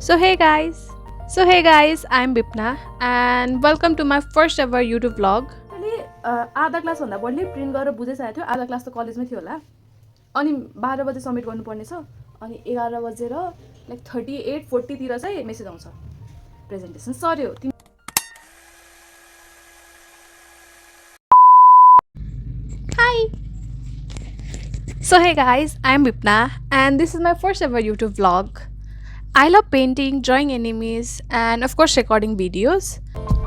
So hey guys. I'm Bipna and welcome to my first ever YouTube vlog. मैले आधा क्लासभन्दा बढी print गरेर बुझिसकेको थियो। आधा क्लास त कलेजमै थियो होला। अनि 12 बजे सबमिट गर्नुपर्ने छ। अनि 11 बजेर लाइक 38 40 तिर चाहिँ मेसेज आउँछ presentation सर्यो। Hi. So hey guys, I'm Bipna and this is my first ever YouTube vlog. I love painting, drawing animes and of course recording videos.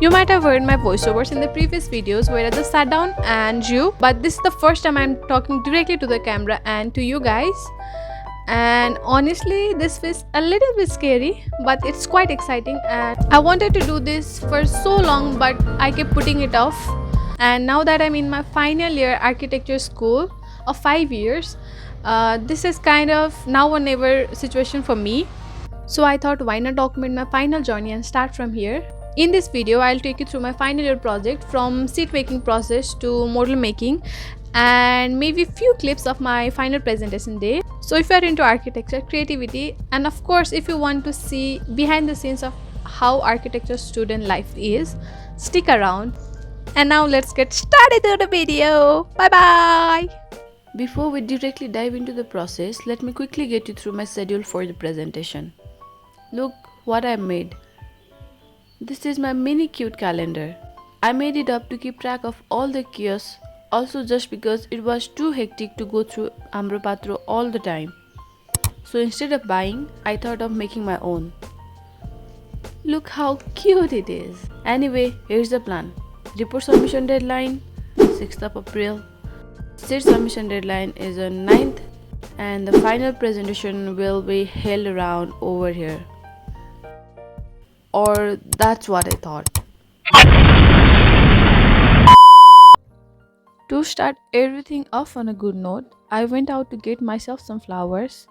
You might have heard my voiceovers in the previous videos where I just sat down and drew, but this is the first time I'm talking directly to the camera and to you guys. And honestly, this feels a little bit scary, but it's quite exciting. And I wanted to do this for so long, but I kept putting it off. And now that I'm in my final year architecture school of 5 years, this is kind of now or never situation for me. So I thought, why not document my final journey and start from here. In this video, I'll take you through my final year project from seat making process to model making and maybe few clips of my final presentation day. So if you're into architecture, creativity, and of course if you want to see behind the scenes of how architecture student life is, stick around. And now let's get started to the video. Bye bye. Before we directly dive into the process, let me quickly get you through my schedule for the presentation. Look what I made. This is my mini cute calendar. I made it up to keep track of all the kiosks, also just because it was too hectic to go through Amropatro all the time. So instead of buying, I thought of making my own. Look how cute it is. Anyway, here's the plan. Report submission deadline 6th of April. Seat submission deadline is on 9th and the final presentation will be held around over here. Or that's what I thought. To start everything off on a good note, I went out to get myself some flowers.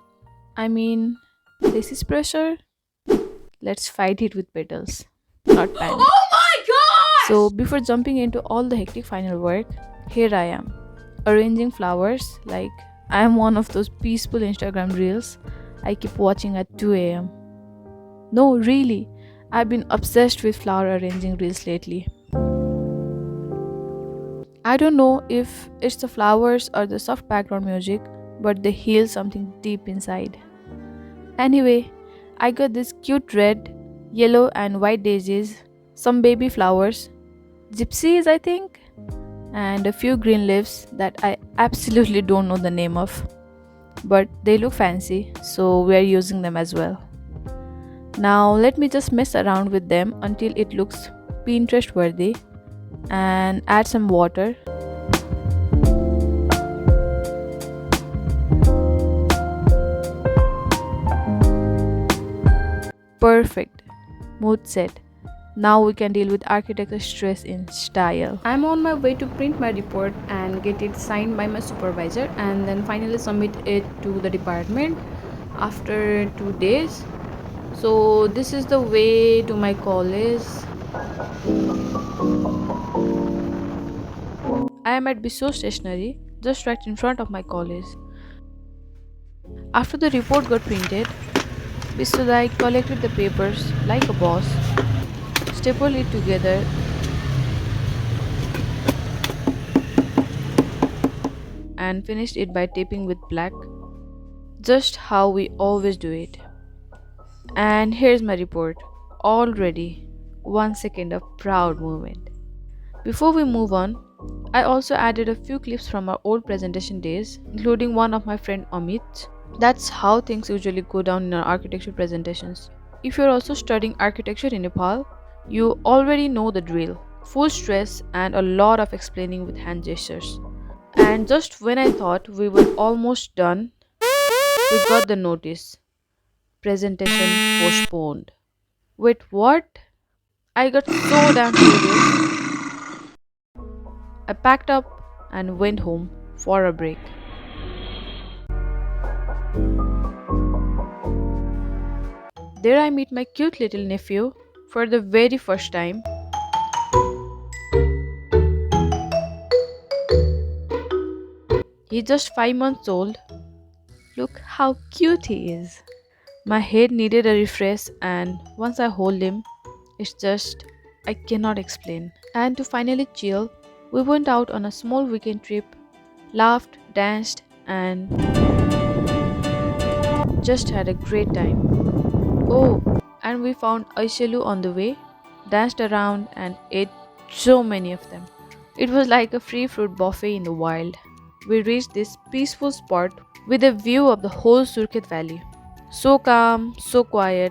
I mean, this is pressure. Let's fight it with petals, not panic. Oh my god! So, before jumping into all the hectic final work, here I am, arranging flowers like I am one of those peaceful Instagram reels I keep watching at 2 am. No, really, I've been obsessed with flower arranging reels lately. I don't know if it's the flowers or the soft background music, but they heal something deep inside. Anyway, I got this cute red, yellow, and white daisies, some baby flowers, gypsies, I think, and a few green leaves that I absolutely don't know the name of. But they look fancy, so we're using them as well. Now, let me just mess around with them until it looks Pinterest worthy and add some water. Perfect. Mood set. Now we can deal with architecture stress in style. I'm on my way to print my report and get it signed by my supervisor and then finally submit it to the department after 2 days. So this is the way to my college. I am at Bisso Stationery, just right in front of my college. After the report got printed, Bisodai collected the papers like a boss, stapled it together, and finished it by taping with black, just how we always do it. And here's my report, all ready. 1 second of proud moment. Before we move on, I also added a few clips from our old presentation days, including one of my friend Amit. That's how things usually go down in our architecture presentations. If you're also studying architecture in Nepal, you already know the drill. Full stress and a lot of explaining with hand gestures. And just when I thought we were almost done, we got the notice. Presentation postponed. Wait, what? I got so damn furious. I packed up and went home for a break. There I meet my cute little nephew for the very first time. He's just 5 months old. Look how cute he is. My head needed a refresh, and once I hold him, it's just I cannot explain. And to finally chill, we went out on a small weekend trip, laughed, danced, and just had a great time. Oh, and we found Aishelu on the way, danced around, and ate so many of them. It was like a free fruit buffet in the wild. We reached this peaceful spot with a view of the whole Surkhet Valley. So calm, so quiet,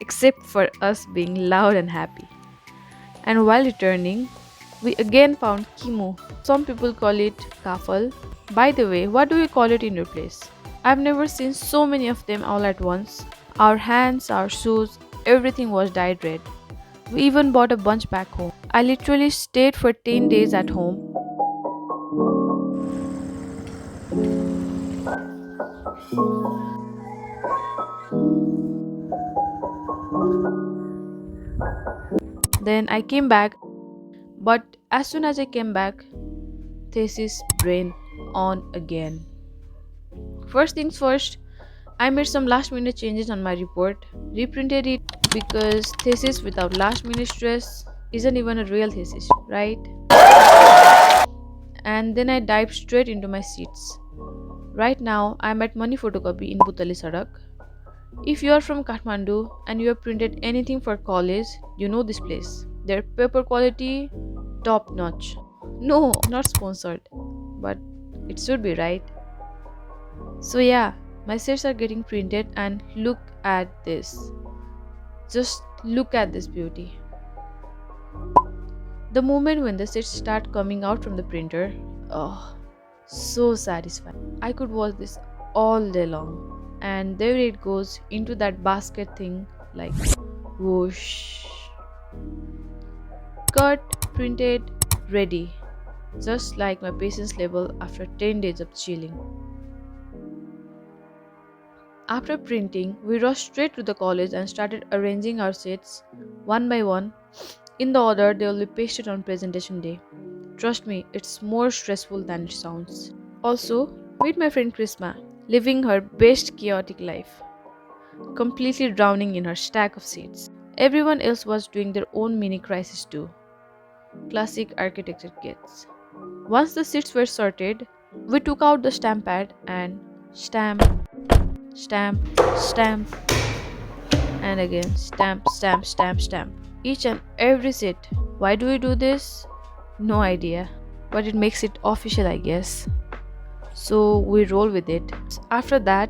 except for us being loud and happy. And while returning, we again found Kimu. Some people call it Kafal. By the way, what do you call it in your place? I've never seen so many of them all at once. Our hands, our shoes, everything was dyed red. We even bought a bunch back home. I literally stayed for 10 days at home. Then I came back, but as soon as I came back, Thesis brain on again. First things first, I made some last minute changes on my report, reprinted it because thesis without last minute stress isn't even a real thesis, right? And then I dived straight into my seats. Right now, I'm at Money Photocopy in Butali Sadak. If you are from Kathmandu and you have printed anything for college, you know this place. Their paper quality, top notch. No, not sponsored, but it should be, right? So, yeah, my sets are getting printed, and look at this. Just look at this beauty. The moment when the sets start coming out from the printer, oh, so satisfying. I could watch this all day long. And there it goes into that basket thing, like whoosh. Cut, printed, ready. Just like my patience level after 10 days of chilling. After printing, we rushed straight to the college and started arranging our sets one by one in the order they will be pasted on presentation day. Trust me, it's more stressful than it sounds. Also, meet my friend Krisma, living her best chaotic life, completely drowning in her stack of seats. Everyone else was doing their own mini crisis too. Classic architecture kids. Once the seats were sorted, we took out the stamp pad and stamp, stamp, stamp, and again stamp, stamp, stamp, stamp. Each and every seat. Why do we do this? No idea. But it makes it official, I guess. So we roll with it. After that,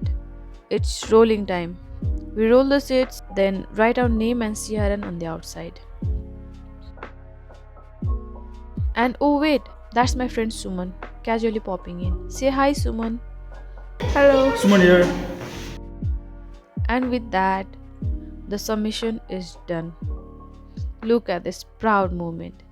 it's rolling time. We roll the seats, then write our name and CRN on the outside. And oh wait, that's my friend Suman, casually popping in. Say hi, Suman. Hello. Someone here. And with that, the submission is done. Look at this proud moment.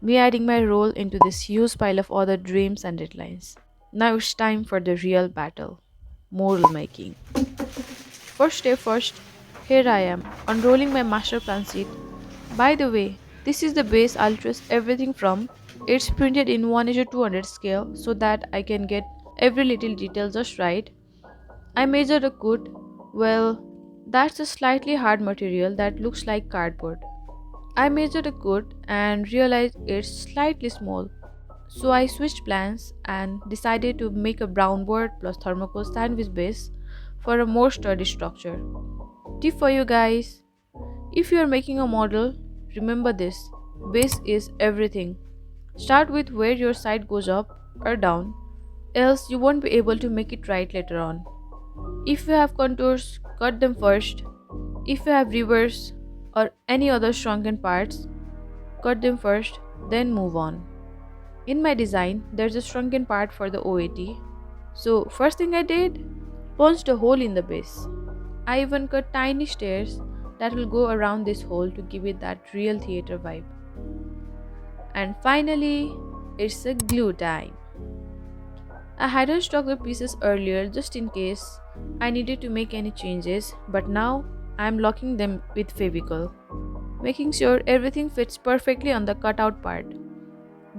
Me adding my role into this huge pile of other dreams and deadlines. Now it's time for the real battle. Model making. First step first, here I am, unrolling my master plan sheet. By the way, this is the base I'll trace everything from. It's printed in 1:200 scale so that I can get every little detail just right. I measured a coat. Well, that's a slightly hard material that looks like cardboard. I measured a coat and realized it's slightly small. So I switched plans and decided to make a brown board plus thermocol sandwich base for a more sturdy structure. Tip for you guys: if you are making a model, remember this: base is everything. Start with where your side goes up or down, else you won't be able to make it right later on. If you have contours, cut them first. If you have rivers or any other shrunken parts, cut them first, then move on. In my design, there's a shrunken part for the OAT. So, first thing I did, punched a hole in the base. I even cut tiny stairs that will go around this hole to give it that real theater vibe. And finally, it's a glue time. I hadn't stocked the pieces earlier just in case I needed to make any changes, but now I'm locking them with fevicol, making sure everything fits perfectly on the cutout part.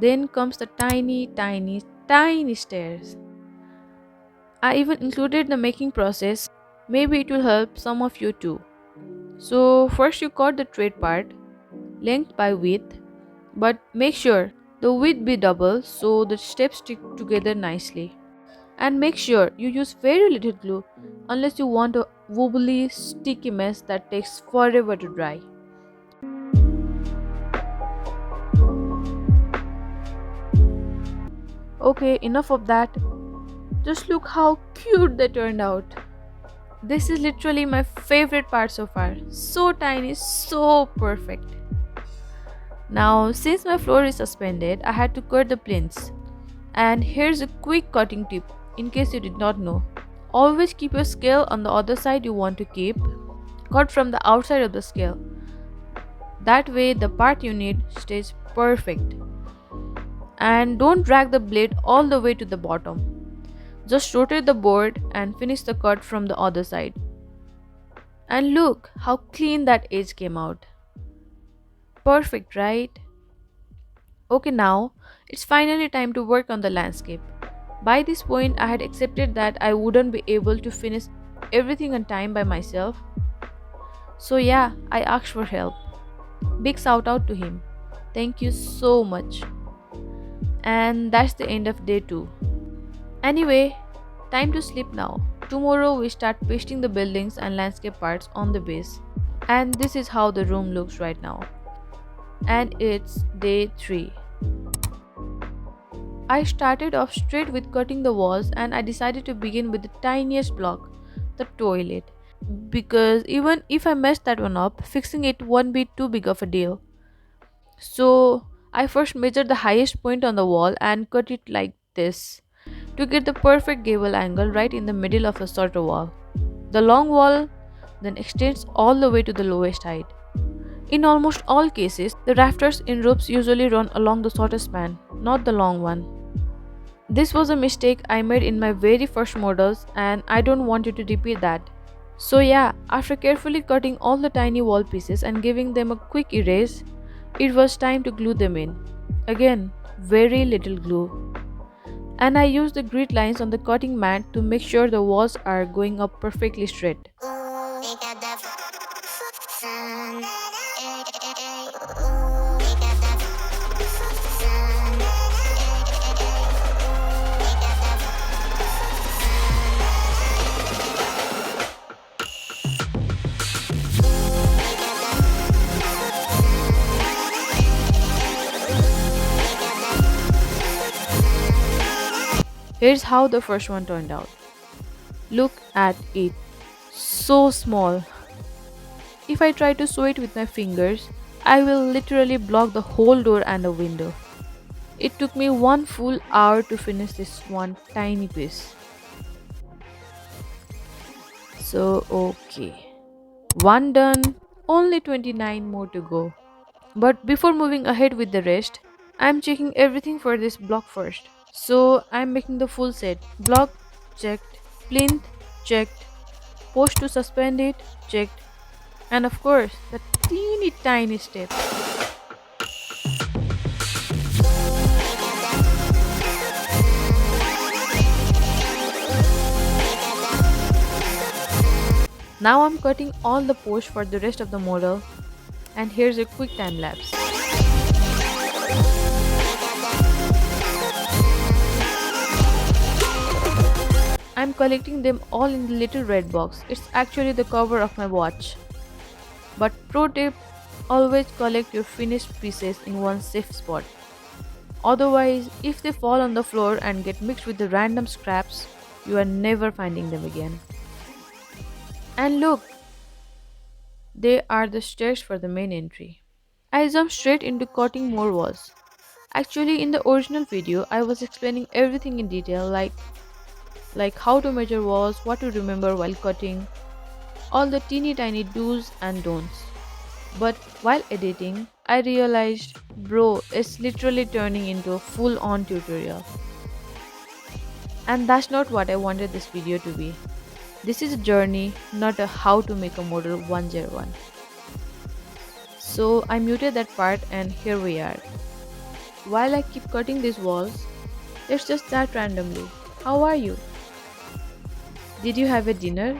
Then comes the tiny, tiny, tiny stairs. I even included the making process, Maybe it will help some of you too. So first you cut the straight part, length by width, but make sure the width be double so the steps stick together nicely. And make sure you use very little glue unless you want a wobbly sticky mess that takes forever to dry. Okay, enough of that. Just look how cute they turned out. This is literally my favorite part so far. So tiny, so perfect. Now, since my floor is suspended, I had to cut the plinths. And here's a quick cutting tip in case you did not know. Always keep your scale on the other side you want to keep. Cut from the outside of the scale. That way, the part you need stays perfect. And don't drag the blade all the way to the bottom. Just rotate the board and finish the cut from the other side. And look how clean that edge came out. Perfect, right? Okay, now it's finally time to work on the landscape. By this point, I had accepted that I wouldn't be able to finish everything on time by myself. So, yeah, I asked for help. Big shout out to him. Thank you so much. And that's the end of day 2. Anyway, time to sleep now. Tomorrow we start pasting the buildings and landscape parts on the base. And this is how the room looks right now. And it's day 3. I started off straight with cutting the walls and I decided to begin with the tiniest block, the toilet. Because even if I messed that one up, fixing it won't be too big of a deal. So I first measured the highest point on the wall and cut it like this to get the perfect gable angle right in the middle of the shorter wall. The long wall then extends all the way to the lowest height. In almost all cases, the rafters in roofs usually run along the shorter span, not the long one. This was a mistake I made in my very first models and I don't want you to repeat that. So yeah, after carefully cutting all the tiny wall pieces and giving them a quick erase, it was time to glue them in. Again, very little glue. And I used the grid lines on the cutting mat to make sure the walls are going up perfectly straight. Here's how the first one turned out. Look at it. So small. If I try to sew it with my fingers, I will literally block the whole door and a window. It took me 1 full hour to finish this one tiny piece. So, okay. One done, only 29 more to go. But before moving ahead with the rest, I'm checking everything for this block first. So I'm making the full set. Block checked, plinth checked, post to suspend it checked, and of course the teeny tiny step. Now I'm cutting all the posts for the rest of the model, and here's a quick time lapse. I'm collecting them all in the little red box. It's actually the cover of my watch. But pro tip, always collect your finished pieces in one safe spot. Otherwise, if they fall on the floor and get mixed with the random scraps, you are never finding them again. And look, they are the stairs for the main entry. I jumped straight into cutting more walls. Actually, in the original video, I was explaining everything in detail like how to measure walls, what to remember while cutting, all the teeny tiny do's and don'ts. But while editing, I realized, bro, it's literally turning into a full-on tutorial. And that's not what I wanted this video to be. This is a journey, not a how to make a model 101. So I muted that part and here we are. While I keep cutting these walls, let's just chat randomly. How are you? Did you have a dinner?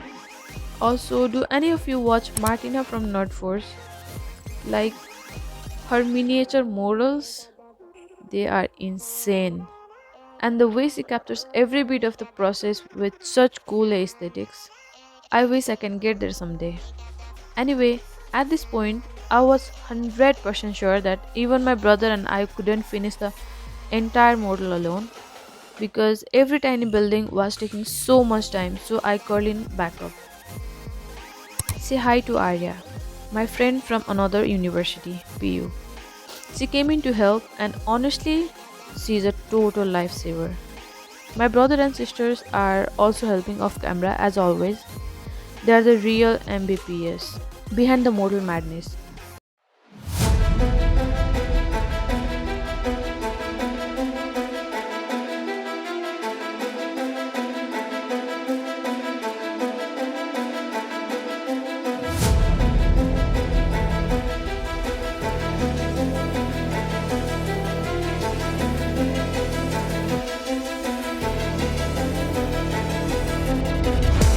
Also, do any of you watch Martina from Nerd Force? Like her miniature models? They are insane. And the way she captures every bit of the process with such cool aesthetics. I wish I can get there someday. Anyway, at this point, I was 100% sure that even my brother and I couldn't finish the entire model alone because every tiny building was taking so much time, so I curled in back up. Say hi to Arya, my friend from another university, PU. She came in to help, and honestly, she is a total lifesaver. My brother and sisters are also helping off camera as always. They are the real MBPS behind the model madness.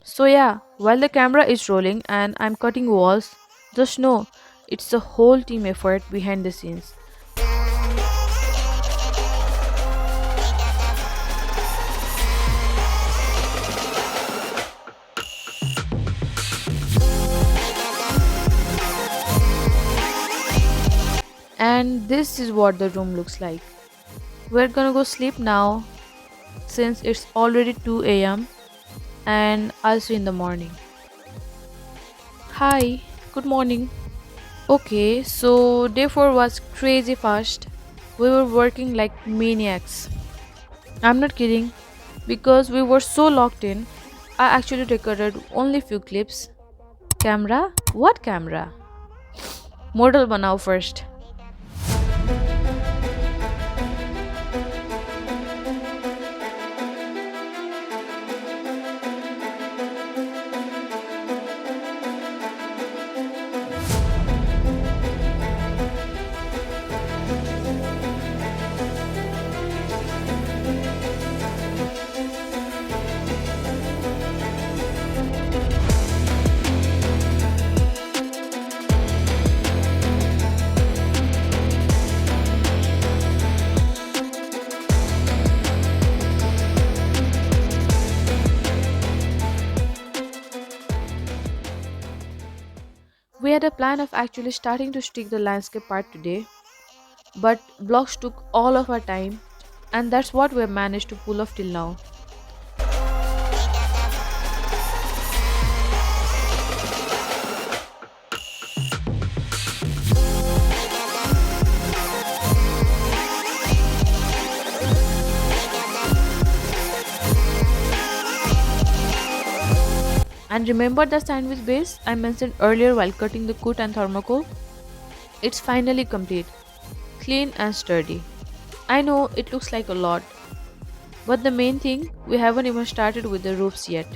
So yeah, while the camera is rolling and I'm cutting walls, just know it's a whole team effort behind the scenes. And this is what the room looks like. We're gonna go sleep now since it's already 2 a.m. and I'll see you in the morning. Hi, good morning. Okay, so day 4 was crazy fast. We were working like maniacs. I'm not kidding because we were so locked in. I actually recorded only few clips. Camera? What camera? Model banao first. We had a plan of actually starting to stick the landscape part today, but blocks took all of our time, and that's what we have managed to pull off till now. And remember the sandwich base I mentioned earlier while cutting the cut and thermocol? It's finally complete, clean and sturdy. I know it looks like a lot, but the main thing, we haven't even started with the roofs yet.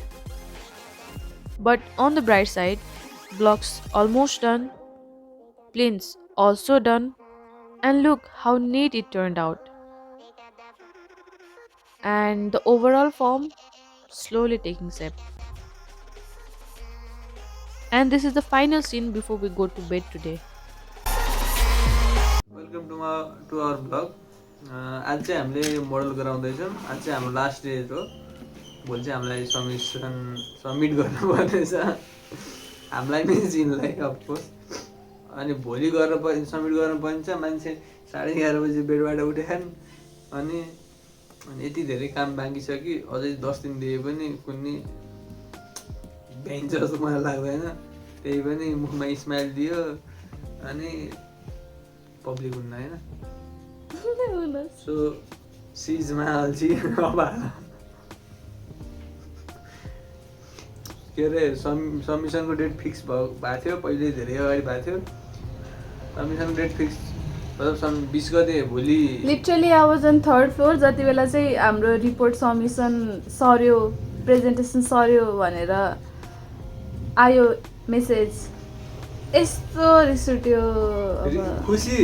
But on the bright side, blocks almost done, plinths also done, and look how neat it turned out. And the overall form slowly taking shape. And this is the final scene before we go to bed today. Welcome to our blog आज चाहिँ हामीले model गराउँदैछौँ आज चाहिँ हाम्रो last day हो भोलि चाहिँ हामीलाई सबमिट गर्नुपर्नेछ हामीलाई नै जिनलाई अफकोर्स अनि भोलि सब्मिट गर्नुपर्ने छ मान्छे 11:30 बजी बेडबाट उठेछन् अनि यति धेरै काम बाँकी छ कि अझै 10 दिन दिए पनि कुनै भ्याइन्छ जस्तो मलाई लाग्दैन त्यही पनि मुखमा स्माइल दियो अनि पब्लिक हुन्न होइन सो सिजमा अल्छी अब के अरे सबमिसनको डेट फिक्स भएको थियो पहिले धेरै अगाडि भएको थियो सबमिसनको डेट फिक्स मतलब 20 गते भोलि literally I was on third floor जति बेला चाहिँ हाम्रो रिपोर्ट सबमिसन सर्यो प्रेजेन्टेसन सर्यो भनेर आयो मेसेज यस्तो रिस उठ्यो अब खुसी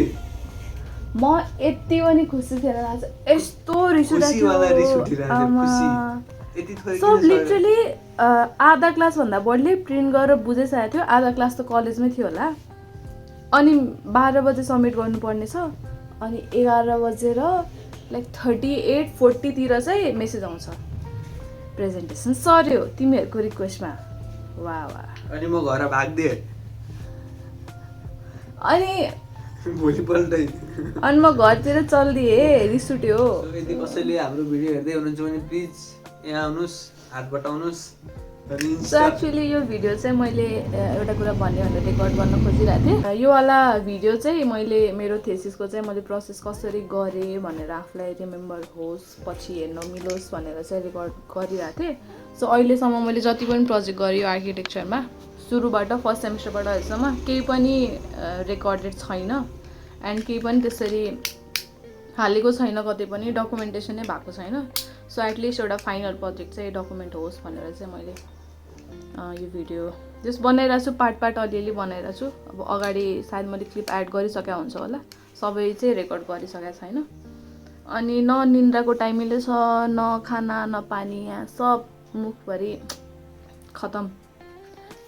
म यति पनि खुसी थिएन आज यस्तो रिस खुसीवाला रिस उठिरहेको थियो, आमा यति थोरै सब किन सर लिटरली आधा क्लासभन्दा बढीले प्रिन्ट गरेर बुझिसकेको थियो, आधा क्लास त कलेजमै थियो होला। अनि 12 बजे सब्मिट गर्नुपर्ने छ, अनि 11 बजेर लाइक 38-40तिर चाहिँ मेसेज आउँछ, प्रेजेन्टेसन सर्यो तिमीहरूको रिक्वेस्टमा। वाह वाह। अनि म घर भाग्दिएँ अनि भोलिपल्टै। अनि म घरतिर चलिदिएँ, रिस उठ्यो। यदि कसैले हाम्रो भिडियो हेर्दै हुनुहुन्छ भने प्लिज यहाँ आउनुहोस्, हात बटाउनुहोस्। सो एक्चुअली यो भिडियो चाहिँ मैले एउटा कुरा भन्ने भनेर रेकर्ड गर्न खोजिरहेको थिएँ। यो वाला भिडियो चाहिँ मैले मेरो थेसिसको चाहिँ मैले प्रोसेस कसरी गरेँ भनेर आफूलाई रिमेम्बर होस्, पछि हेर्न मिलोस् भनेर चाहिँ रेकर्ड गरिरहेको थिएँ। सो अहिलेसम्म मैले जति पनि प्रोजेक्ट गरेँ यो आर्किटेक्चरमा, सुरुबाट फर्स्ट सेमिस्टरबाट अहिलेसम्म केही पनि रेकर्डेड छैन एन्ड केही पनि त्यसरी हालेको छैन, कतै पनि डकुमेन्टेसनै भएको छैन। सो एटलिस्ट एउटा फाइनल प्रोजेक्ट चाहिँ डकुमेन्ट होस् भनेर चाहिँ मैले यो भिडियो जस्ट बनाइरहेको छु, पार्ट अलिअलि बनाइरहेको छु। अब अगाडि सायद मैले क्लिप एड गरिसकेको हुन्छ होला, सबै चाहिँ रेकर्ड गरिसकेको छैन। अनि न निन्द्राको टाइमले छ, न खाना न पानी, यहाँ सब मुखभरि खतम।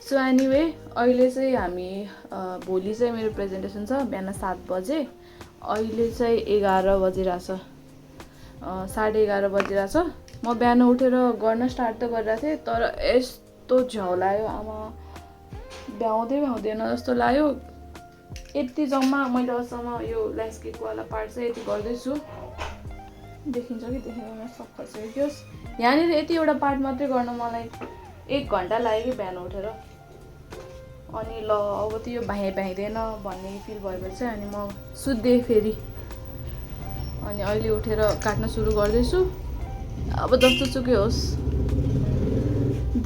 सो एनिवे अहिले चाहिँ हामी भोलि चाहिँ मेरो प्रेजेन्टेसन छ बिहान 7 बजे, अहिले चाहिँ 11 बजिरहेछ, 11:30 बजिरहेछ। म बिहान उठेर गर्न स्टार्ट त गरिरहेको थिएँ, तर यस्तो झ्याउलायो आमा, भ्याउँदैन जस्तो लाग्यो। यति जम्मा मैले अहिलेसम्म यो ल्यान्डस्केपवाला पार्ट चाहिँ यति गर्दैछु, देखिन्छ कि देखेन सब खसिसक्योस्। यहाँनिर यति एउटा पार्ट मात्रै गर्न मलाई 1 घन्टा लाग्यो कि बिहान उठेर। अनि ल अब त यो भ्याइँदैन भन्ने फिल भएपछि अनि म सुत्दै फेरि, अनि अहिले उठेर काट्न सुरु गर्दैछु। अब जस्तो सुकै होस्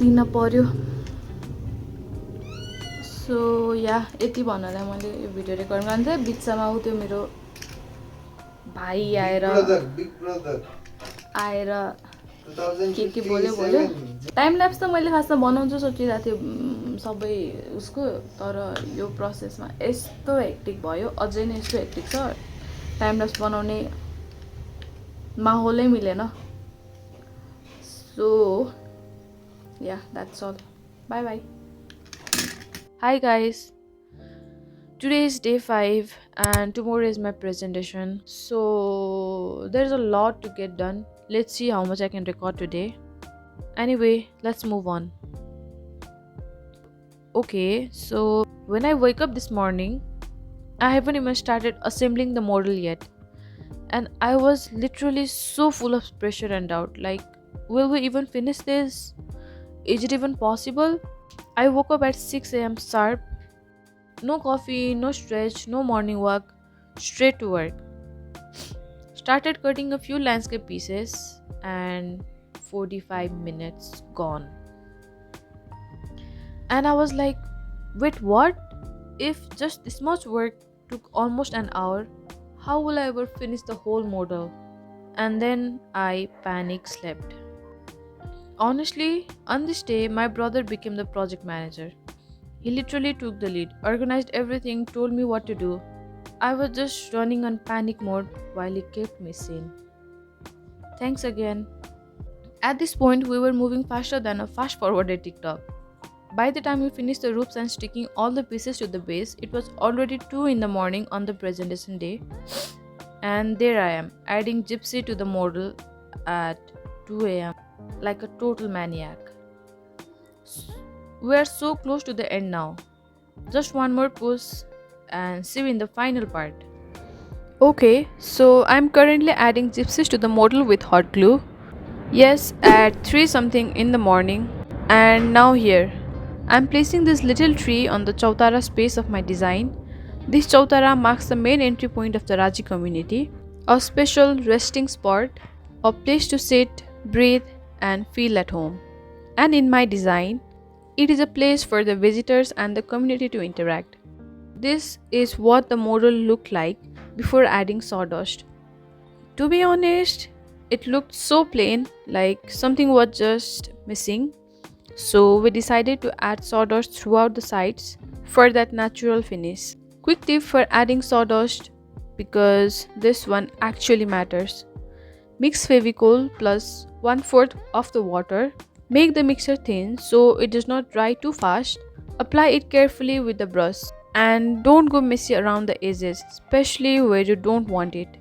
दिन पर्यो। सो यति भन्नलाई मैले यो भिडियो रेकर्ड गर्नु थिएँ। बिचमा ऊ त्यो मेरो भाइ आएर के बोल्यो। टाइम ल्याप्स त मैले खासमा बनाउँछु सोचिरहेको थिएँ सबै उसको, तर यो प्रोसेसमा यस्तो हेक्टिक भयो, अझै नै यस्तो हेक्टिक छ, टाइम ल्याप्स बनाउने माहौलै मिलेन। So that's all, by by. Hi guys, today is day 5 and tomorrow is my presentation. So there's a lot to get done. Let's see how much I can record today. Anyway, let's move on. Okay, so when I wake up this morning, I haven't even started assembling the model yet. And I was literally so full of pressure and doubt. Like, will we even finish this? Is it even possible? I woke up at 6 a.m. sharp. No coffee, no stretch, no morning walk. Straight to work. Started cutting a few landscape pieces and 45 minutes gone. And I was like, wait, what? If just this much work took almost an hour, how will I ever finish the whole model? And then I panic slept. Honestly, on this day, my brother became the project manager. He literally took the lead, organized everything, told me what to do. I was just running on panic mode while he kept me sane. Thanks again. At this point, we were moving faster than a fast-forwarded TikTok. By the time we finished the roofs and sticking all the pieces to the base, it was already 2 in the morning on the presentation day. And there I am, adding gypsy to the model at 2 a.m. like a total maniac. We are so close to the end now. Just one more push and see you in the final part. Okay, so I'm currently adding gypsies to the model with hot glue. Yes, at 3 something in the morning. And now here, I'm placing this little tree on the Chautara space of my design. This Chautara marks the main entry point of the Raji community, a special resting spot, a place to sit, breathe, and feel at home. And in my design, it is a place for the visitors and the community to interact. This is what the model looked like before adding sawdust. To be honest, it looked so plain, like something was just missing. So we decided to add sawdust throughout the sides for that natural finish. Quick tip for adding sawdust, because this one actually matters. Mix fevicol plus 1/4 of the water. Make the mixture thin so it does not dry too fast. Apply it carefully with the brush and don't go messy around the edges, especially where you don't want it.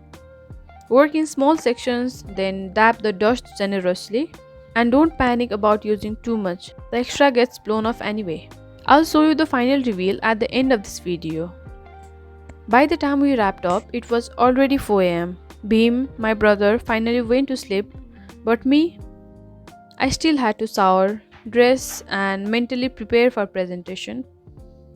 Work in small sections, then dab the dust generously. And don't panic about using too much, the extra gets blown off anyway. I'll show you the final reveal at the end of this video. By the time we wrapped up, it was already 4 am. Beam, my brother, finally went to sleep, but me, I still had to shower, dress, and mentally prepare for presentation.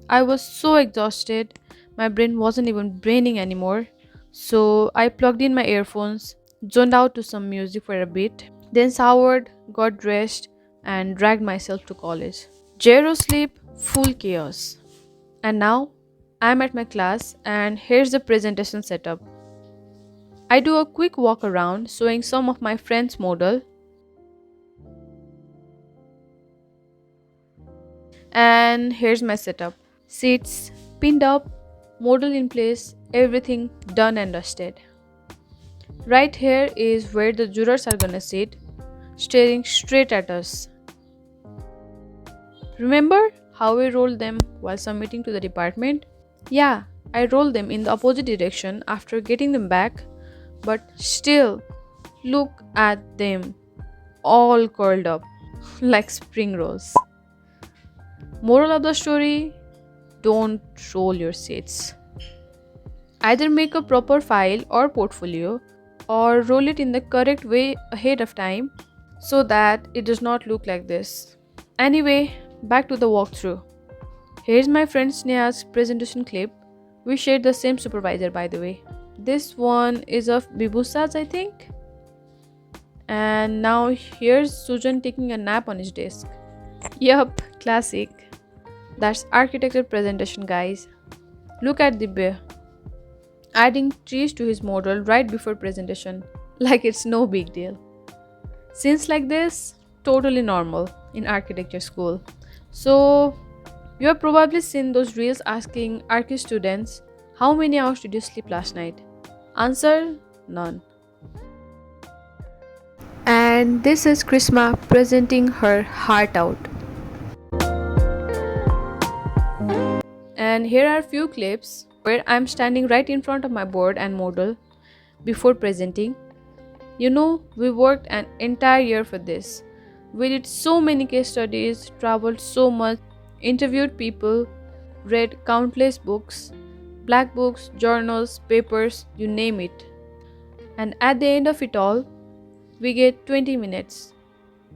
I was so exhausted, my brain wasn't even braining anymore. So I plugged in my earphones, zoned out to some music for a bit, then showered, got dressed, and dragged myself to college. Zero sleep, full chaos. And now I'm at my class, and here's the presentation setup. I do a quick walk around showing some of my friends' model. And here's my setup. Seats pinned up, model in place, everything done and dusted. Right here is where the jurors are gonna sit, staring straight at us. Remember how we rolled them while submitting to the department? Yeah, I rolled them in the opposite direction after getting them back, but still, look at them, all curled up like spring rolls. Moral of the story, don't roll your seats. Either make a proper file or portfolio or roll it in the correct way ahead of time so that it does not look like this. Anyway, back to the walkthrough. Here's my friend Sneha's presentation clip. We shared the same supervisor, by the way. This one is of Bibusa's, I think. And now here's Sujan taking a nap on his desk. Yup, classic. That's architecture presentation, guys. Look at Dibya adding trees to his model right before presentation, like it's no big deal. Scenes like this, totally normal in architecture school. So, you have probably seen those reels asking archi students, how many hours did you sleep last night? Answer, none. And this is Krishma presenting her heart out. And here are few clips where I'm standing right in front of my board and model before presenting. You know, we worked an entire year for this. We did so many case studies, traveled so much, interviewed people, read countless books, black books, journals, papers, you name it. And at the end of it all, we get 20 minutes.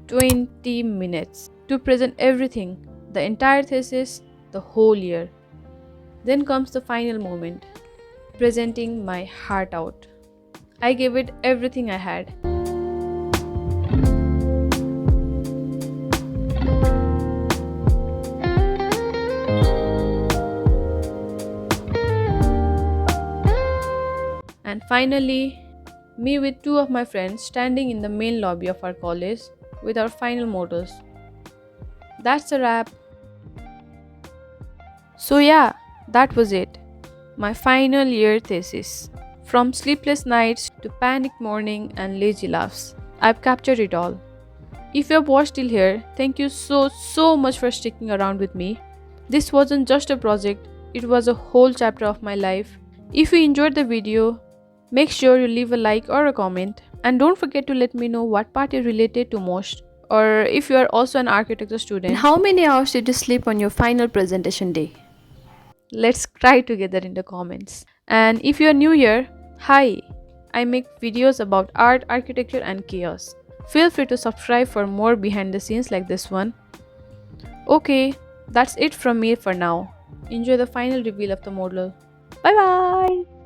20 minutes to present everything, the entire thesis, the whole year. Then comes the final moment, presenting my heart out. I gave it everything I had. And finally, me with two of my friends standing in the main lobby of our college with our final models. That's a wrap. So yeah, that was it. My final year thesis. From sleepless nights to panic morning and lazy laughs, I've captured it all. If you have watched till here, thank you so much for sticking around with me. This wasn't just a project, it was a whole chapter of my life. If you enjoyed the video, make sure you leave a like or a comment. And don't forget to let me know what part you related to most, or if you are also an architecture student. And how many hours did you sleep on your final presentation day? Let's cry together in the comments. And if you are new here, hi! I make videos about art, architecture and chaos. Feel free to subscribe for more behind the scenes like this one. Okay, that's it from me for now. Enjoy the final reveal of the model. Bye bye!